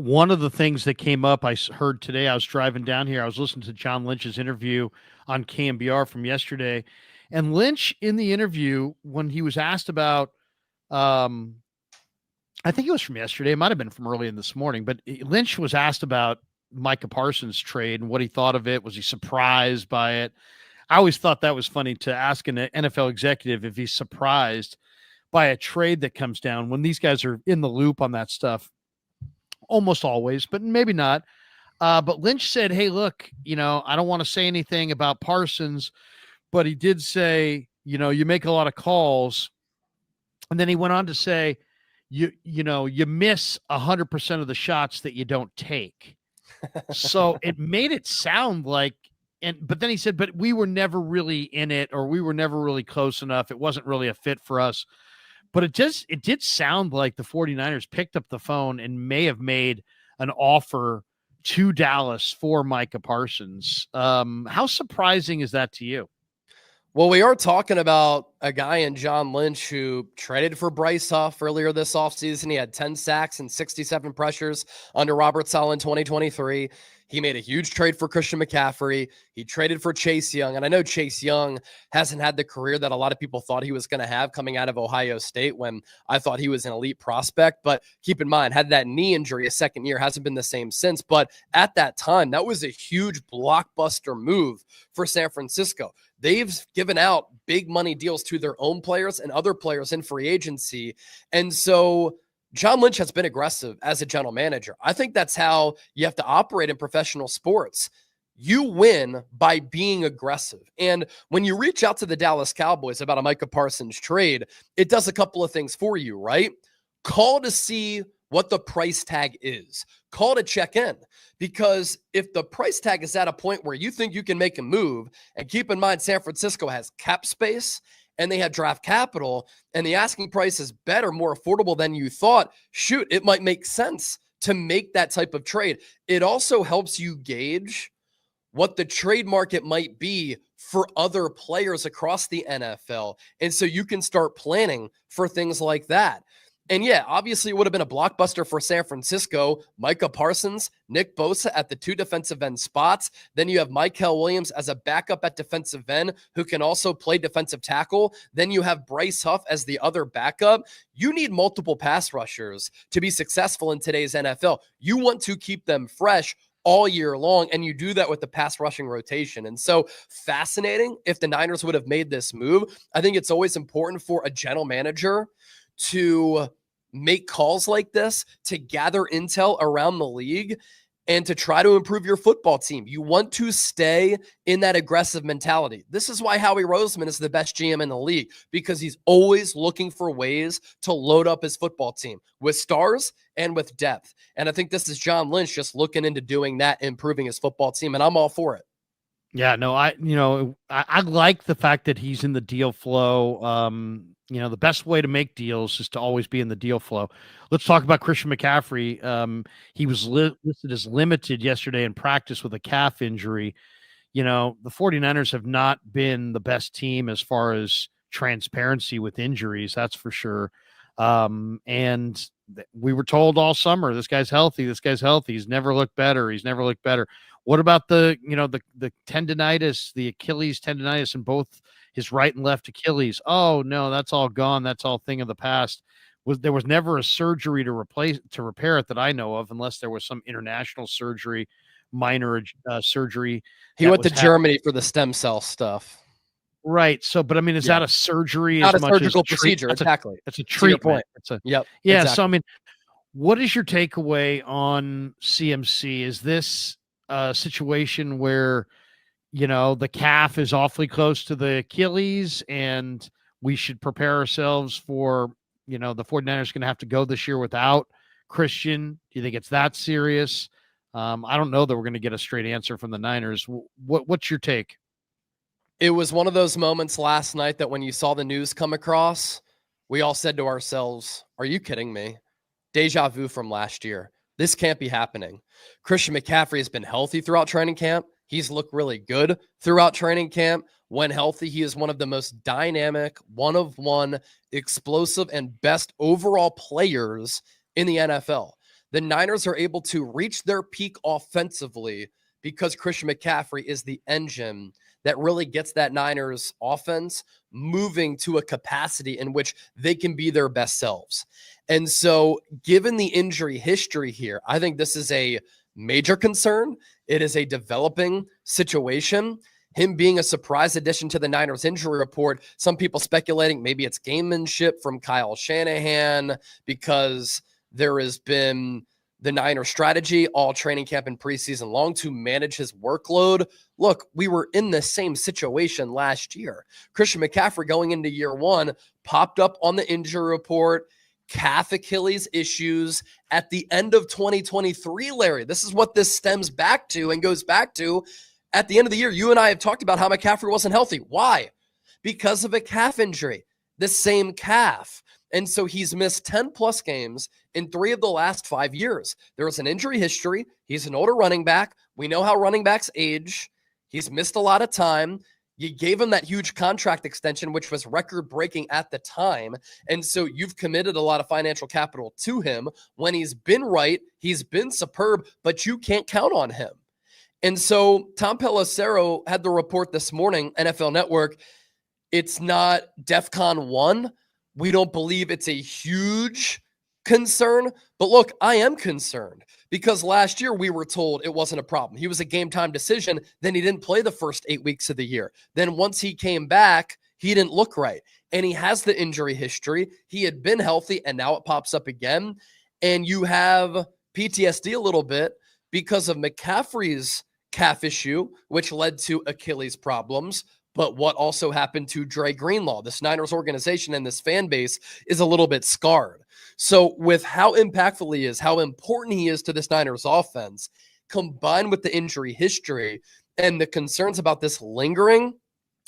one of the things that came up, heard today, I was driving down here, I was listening to John Lynch's interview on KMBR from yesterday. And Lynch, in the interview, when he was asked about, um, I think it was from yesterday, it might have been from early in this morning, but Lynch was asked about Micah Parsons' trade and what he thought of it. Was he surprised by it? I always thought that was funny to ask an NFL executive if he's surprised by a trade that comes down when these guys are in the loop on that stuff. Almost always, but maybe not. But Lynch said, hey, look, I don't want to say anything about Parsons, but he did say, you make a lot of calls. And then he went on to say, you miss 100% of the shots that you don't take. So it made it sound like, but then he said, but we were never really in it, or we were never really close enough. It wasn't really a fit for us. But it did sound like the 49ers picked up the phone and may have made an offer to Dallas for Micah Parsons. How surprising is that to you? Well, we are talking about a guy in John Lynch who traded for Breece Hall earlier this offseason. He had 10 sacks and 67 pressures under Robert Saleh in 2023. He made a huge trade for Christian McCaffrey. He traded for Chase Young. And I know Chase Young hasn't had the career that a lot of people thought he was going to have coming out of Ohio State, when I thought he was an elite prospect. But keep in mind, had that knee injury a second year, hasn't been the same since. But at that time, that was a huge blockbuster move for San Francisco. They've given out big money deals to their own players and other players in free agency. And so John Lynch has been aggressive as a general manager. I think that's how you have to operate in professional sports. You win by being aggressive. And when you reach out to the Dallas Cowboys about a Micah Parsons trade, it does a couple of things for you, right? Call to see what the price tag is. Call to check in. Because if the price tag is at a point where you think you can make a move, and keep in mind, San Francisco has cap space and they have draft capital, and the asking price is better, more affordable than you thought, shoot, it might make sense to make that type of trade. It also helps you gauge what the trade market might be for other players across the NFL. And so you can start planning for things like that. And yeah, obviously it would have been a blockbuster for San Francisco. Micah Parsons, Nick Bosa at the two defensive end spots. Then you have Mykel Williams as a backup at defensive end who can also play defensive tackle. Then you have Breece Hall as the other backup. You need multiple pass rushers to be successful in today's NFL. You want to keep them fresh all year long, and you do that with the pass rushing rotation. And so fascinating if the Niners would have made this move. I think it's always important for a general manager to make calls like this, to gather intel around the league, and to try to improve your football team. You want to stay in that aggressive mentality. This is why Howie Roseman is the best GM in the league, because he's always looking for ways to load up his football team with stars and with depth. And I think this is John Lynch just looking into doing that, improving his football team, and I'm all for it. Yeah, no, I like the fact that he's in the deal flow. The best way to make deals is to always be in the deal flow. Let's talk about Christian McCaffrey. He was listed as limited yesterday in practice with a calf injury. The 49ers have not been the best team as far as transparency with injuries, that's for sure. And we were told all summer, this guy's healthy. He's never looked better. What about the tendinitis, the Achilles tendinitis in both his right and left Achilles? Oh no, that's all gone. That's all thing of the past. There was never a surgery to repair it that I know of, unless there was some international surgery, minor surgery. He went to Germany for the stem cell stuff. Right. So, but I mean, is that a surgery? Not a surgical procedure. Exactly. It's a treatment. Yep. Yeah. Exactly. So, I mean, what is your takeaway on CMC? Is this a situation where, the calf is awfully close to the Achilles and we should prepare ourselves for, the 49ers going to have to go this year without Christian? Do you think it's that serious? I don't know that we're going to get a straight answer from the Niners. What's your take? It was one of those moments last night that when you saw the news come across, we all said to ourselves, are you kidding me? Deja vu from last year. This can't be happening. Christian McCaffrey has been healthy throughout training camp. He's looked really good throughout training camp. When healthy, he is one of the most dynamic, one-of-one, explosive, and best overall players in the NFL. The Niners are able to reach their peak offensively because Christian McCaffrey is the engine that really gets that Niners offense moving to a capacity in which they can be their best selves. And so, given the injury history here, I think this is a major concern. It is a developing situation. Him being a surprise addition to the Niners injury report, some people speculating maybe it's gamemanship from Kyle Shanahan because there has been the Niners strategy all training camp and preseason long to manage his workload. Look, we were in the same situation last year. Christian McCaffrey going into year one popped up on the injury report, calf Achilles issues at the end of 2023, Larry. This is what this stems back to and goes back to. At the end of the year, you and I have talked about how McCaffrey wasn't healthy. Why? Because of a calf injury, the same calf. And so he's missed 10 plus games in 3 of the last 5 years. There was an injury history. He's an older running back. We know how running backs age. He's missed a lot of time. You gave him that huge contract extension, which was record breaking at the time. And so you've committed a lot of financial capital to him. When he's been right, he's been superb, but you can't count on him. And so Tom Pelissero had the report this morning, NFL Network. It's not DEFCON 1. We don't believe it's a huge concern. But look, I am concerned because last year we were told it wasn't a problem. He was a game time decision. Then he didn't play the first 8 weeks of the year. Then once he came back, he didn't look right. And he has the injury history. He had been healthy and now it pops up again. And you have PTSD a little bit because of McCaffrey's calf issue, which led to Achilles problems. But what also happened to Dre Greenlaw? This Niners organization and this fan base is a little bit scarred. So with how impactful he is, how important he is to this Niners offense, combined with the injury history and the concerns about this lingering,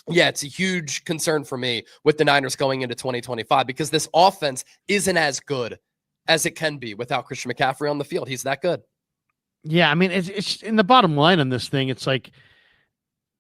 yeah, it's a huge concern for me with the Niners going into 2025 because this offense isn't as good as it can be without Christian McCaffrey on the field. He's that good. Yeah, I mean, it's in the bottom line on this thing. It's like,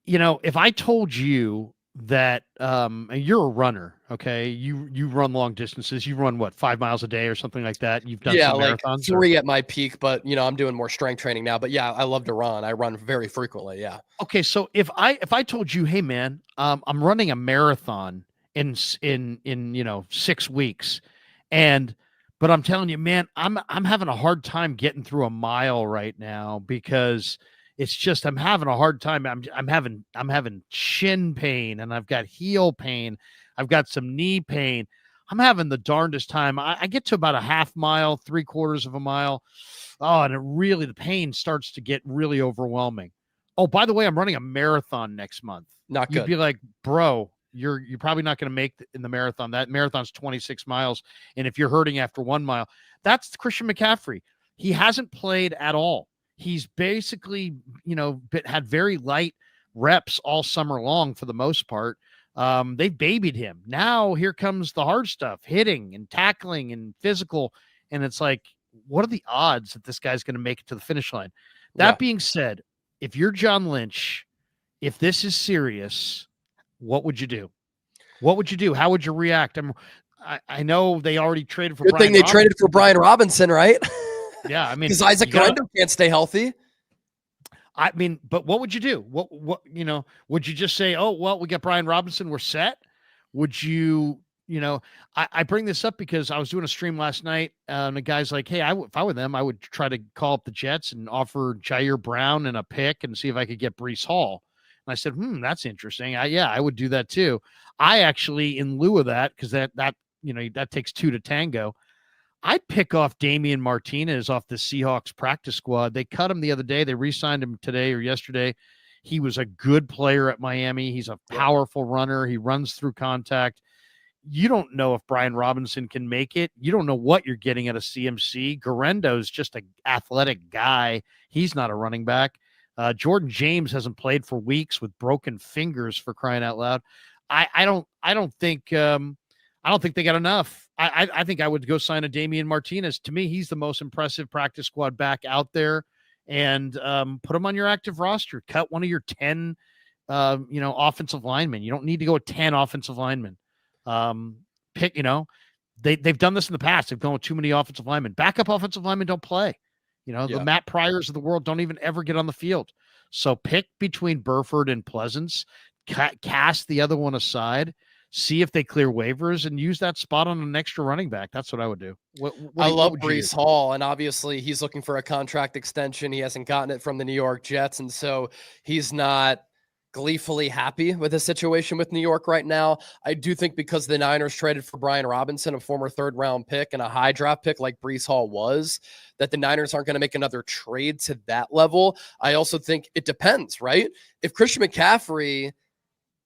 you know, if I told you that you're a runner, okay, you run long distances, you run what, 5 miles a day or something like that. You've done some like marathons, 3 at my peak, but you know, I'm doing more strength training now. But yeah, I love to run. I run very frequently. Yeah. Okay, so if I told you, hey man, I'm running a marathon in 6 weeks, but I'm telling you, man, I'm having a hard time getting through a mile right now because it's just I'm having a hard time. I'm having shin pain and I've got heel pain. I've got some knee pain. I'm having the darndest time. I get to about a half mile, 3/4 of a mile. Oh, and the pain starts to get really overwhelming. Oh, by the way, I'm running a marathon next month. Not good. You'd be like, bro, you're probably not going to make in the marathon. That marathon's 26 miles. And if you're hurting after 1 mile, that's Christian McCaffrey. He hasn't played at all. He's basically, had very light reps all summer long for the most part. They babied him. Now here comes the hard stuff, hitting and tackling and physical. And it's like, what are the odds that this guy's going to make it to the finish line? That being said, if you're John Lynch, if this is serious, what would you do? What would you do? How would you react? I know they already traded for Good Brian thing they Robinson. traded for Brian Robinson, right? Yeah, I mean, because Isaac Guerrero can't stay healthy. I mean, but what would you do? What would you just say, oh, well, we got Brian Robinson, we're set? Would you, I bring this up because I was doing a stream last night and the guy's like, hey, if I were them, I would try to call up the Jets and offer Jair Brown and a pick and see if I could get Breece Hall. And I said, that's interesting. I would do that too. I actually, in lieu of that, because that takes 2 to tango, I'd pick off Damian Martinez off the Seahawks practice squad. They cut him the other day. They re-signed him today or yesterday. He was a good player at Miami. He's a powerful runner. He runs through contact. You don't know if Brian Robinson can make it. You don't know what you're getting at a CMC. Guerendo's just an athletic guy. He's not a running back. Jordan James hasn't played for weeks with broken fingers, for crying out loud. I don't think they got enough. I think I would go sign a Damian Martinez. To me, he's the most impressive practice squad back out there, and put him on your active roster. Cut one of your 10, offensive linemen. You don't need to go with 10 offensive linemen. they've done this in the past. They've gone with too many offensive linemen. Backup offensive linemen don't play. The Matt Pryors of the world don't even ever get on the field. So pick between Burford and Pleasance, cast the other one aside, see if they clear waivers, and use that spot on an extra running back. That's what I would do. I love Breece Hall, and obviously he's looking for a contract extension. He hasn't gotten it from the New York Jets, and so he's not gleefully happy with his situation with New York right now. I do think because the Niners traded for Brian Robinson, a former third-round pick and a high draft pick like Breece Hall was, that the Niners aren't going to make another trade to that level. I also think it depends, right? If Christian McCaffrey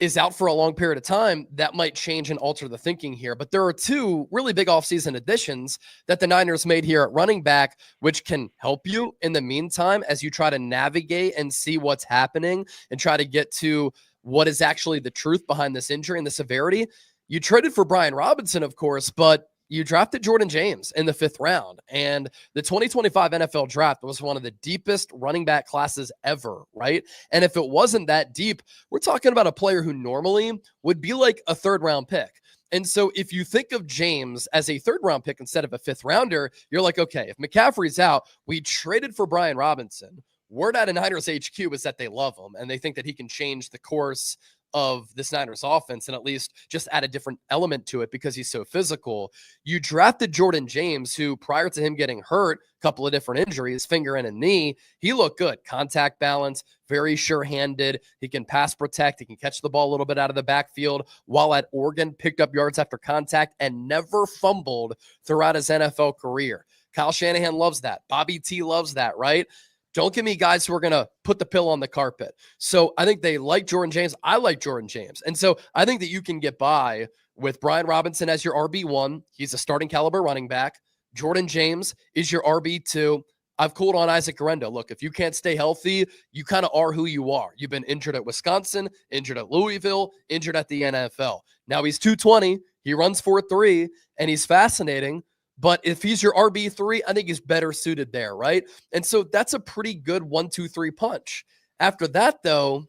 is out for a long period of time, that might change and alter the thinking here. But there are two really big offseason additions that the Niners made here at running back, which can help you in the meantime as you try to navigate and see what's happening and try to get to what is actually the truth behind this injury and the severity. You traded for Brian Robinson, of course, but you drafted Jordan James in the 5th round, and the 2025 NFL draft was one of the deepest running back classes ever, right? And if it wasn't that deep, we're talking about a player who normally would be like a 3rd-round pick. And so if you think of James as a 3rd-round pick instead of a 5th rounder, you're like, okay, if McCaffrey's out, we traded for Brian Robinson. Word out of Niners HQ is that they love him, and they think that he can change the course of this Niners offense and at least just add a different element to it because he's so physical. You drafted Jordan James, who prior to him getting hurt, a couple of different injuries, finger and a knee, he looked good. Contact balance, very sure-handed. He can pass protect. He can catch the ball a little bit out of the backfield. While at Oregon, picked up yards after contact and never fumbled throughout his NFL career. Kyle Shanahan loves that. Bobby T loves that, right? Don't give me guys who are going to put the pill on the carpet. So I think they like Jordan James. I like Jordan James. And so I think that you can get by with Brian Robinson as your RB1. He's a starting caliber running back. Jordan James is your RB2. I've cooled on Isaac Guerendo. Look, if you can't stay healthy, you kind of are who you are. You've been injured at Wisconsin, injured at Louisville, injured at the NFL. Now he's 220. He runs 4.3, and he's fascinating. But if he's your RB3, I think he's better suited there, right? And so that's a pretty good 1-2-3 punch. After that, though,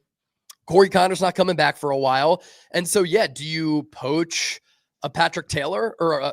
Corey Connor's not coming back for a while. And so, yeah, do you poach a Patrick Taylor or,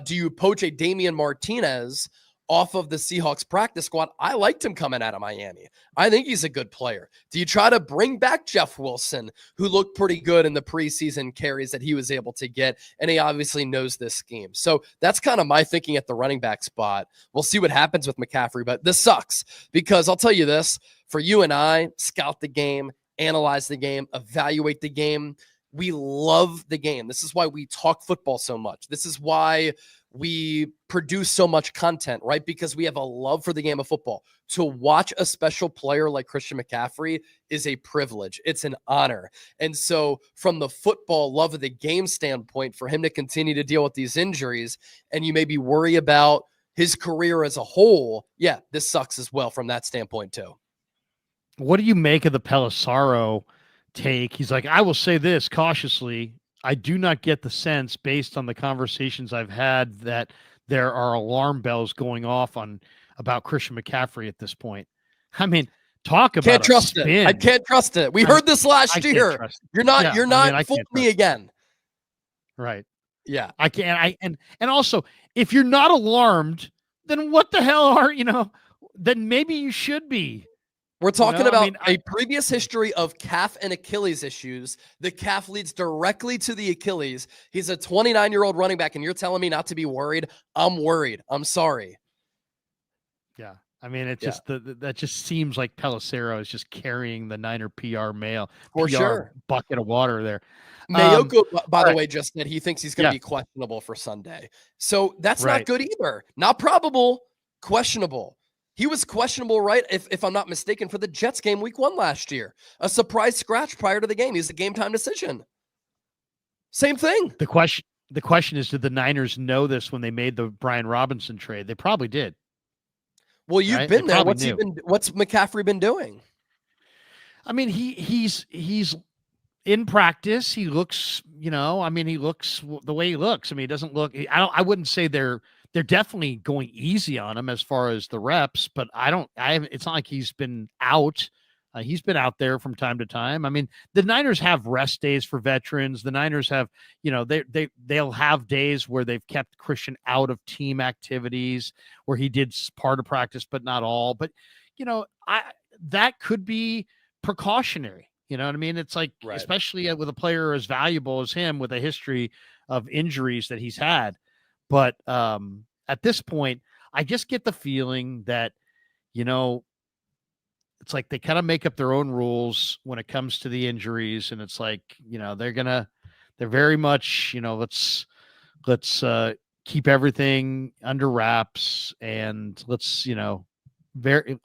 do you poach a Damian Martinez off of the Seahawks practice squad? I liked him coming out of Miami. I think he's a good player. Do you try to bring back Jeff Wilson, who looked pretty good in the preseason carries that he was able to get? And he obviously knows this scheme. So that's kind of my thinking at the running back spot. We'll see what happens with McCaffrey, but this sucks because I'll tell you this, for you and I, scout the game, analyze the game, evaluate the game. We love the game. This is why we talk football so much. This is why we produce so much content, right? Because we have a love for the game of football. To watch a special player like Christian McCaffrey is a privilege. It's an honor. And so from the football love of the game standpoint, for him to continue to deal with these injuries and you maybe worry about his career as a whole, yeah, this sucks as well from that standpoint too. What do you make of the Pelissaro take? He's like, I will say this cautiously. I do not get the sense, based on the conversations I've had, that there are alarm bells going off about Christian McCaffrey at this point. I mean, talk about can't trust it. I can't trust it. We heard this last year. You're not fooling me again. Right. Yeah. I can't. And also, if you're not alarmed, then what the hell are then maybe you should be. We're talking about a previous history of calf and Achilles issues. The calf leads directly to the Achilles. He's a 29-year-old running back, and you're telling me not to be worried? I'm worried. I'm sorry. Yeah. I mean, it just that just seems like Pelissaro is just carrying the Niner PR mail. For sure. Bucket of water there. Mayoko, by the way, just said he thinks he's going to be questionable for Sunday. So that's not good either. Not probable, questionable. He was questionable, right? If I'm not mistaken, for the Jets game week 1 last year. A surprise scratch prior to the game. He's a game time decision. Same thing. The question is, did the Niners know this when they made the Brian Robinson trade? They probably did. Well, you've been there. What's McCaffrey been doing? I mean, he's in practice. He looks, he looks the way he looks. I mean, he doesn't look. I wouldn't say they're definitely going easy on him as far as the reps, but it's not like he's been out. He's been out there from time to time. I mean, the Niners have rest days for veterans. The Niners have, they'll have days where they've kept Christian out of team activities, where he did part of practice but not all. But that could be precautionary. You know what I mean? It's like, Right. especially with a player as valuable as him, with a history of injuries that he's had. But at this point, I just get the feeling that, it's like they kind of make up their own rules when it comes to the injuries. And it's like, they're very much, let's keep everything under wraps, and let's,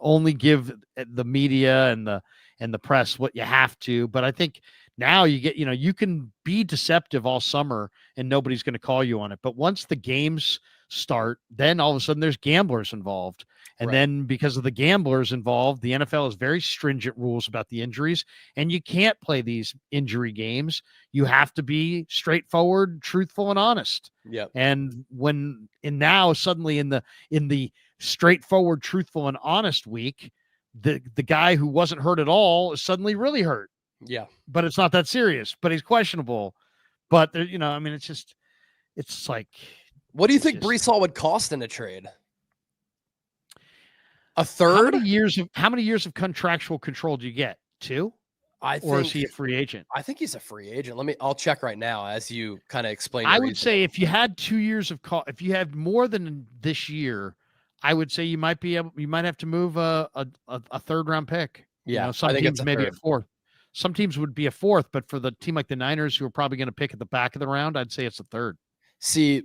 only give the media and the press what you have to. But I think now you get, you can be deceptive all summer and nobody's going to call you on it. But once the games start, then all of a sudden there's gamblers involved. And then because of the gamblers involved, the NFL has very stringent rules about the injuries, and you can't play these injury games. You have to be straightforward, truthful, and honest. Yeah. And now suddenly in the straightforward, truthful, and honest week, the guy who wasn't hurt at all is suddenly really hurt. Yeah. But it's not that serious, but he's questionable. But there, I mean, it's like, what do you think Breece Hall would cost in a trade? A third? How many years of contractual control do you get? 2? Or is he a free agent? I think he's a free agent. I'll check right now as you kind of explain. I would say if you had 2 years of if you have more than this year, I would say you might have to move a third round pick. Yeah. Some teams maybe a fourth. Some teams would be a fourth, but for the team like the Niners, who are probably going to pick at the back of the round, I'd say it's a third. See,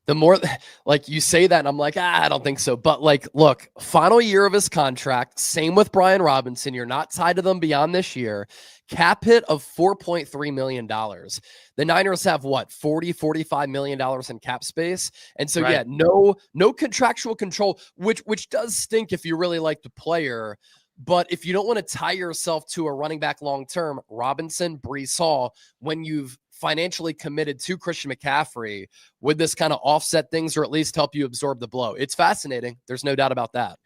the more like you say that, and I'm like, I don't think so. But like, look, final year of his contract. Same with Brian Robinson. You're not tied to them beyond this year. Cap hit of $4.3 million. The Niners have what, $45 million in cap space. And so, yeah, no contractual control, which does stink if you really like the player. But if you don't want to tie yourself to a running back long-term, Robinson, Breece Hall, when you've financially committed to Christian McCaffrey, would this kind of offset things or at least help you absorb the blow? It's fascinating. There's no doubt about that.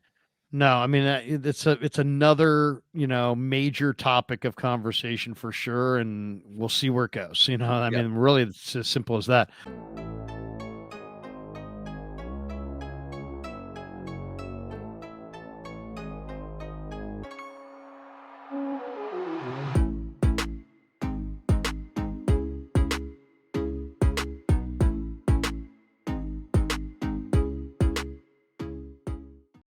No, I mean, it's another, major topic of conversation for sure. And we'll see where it goes. I mean, really, it's as simple as that.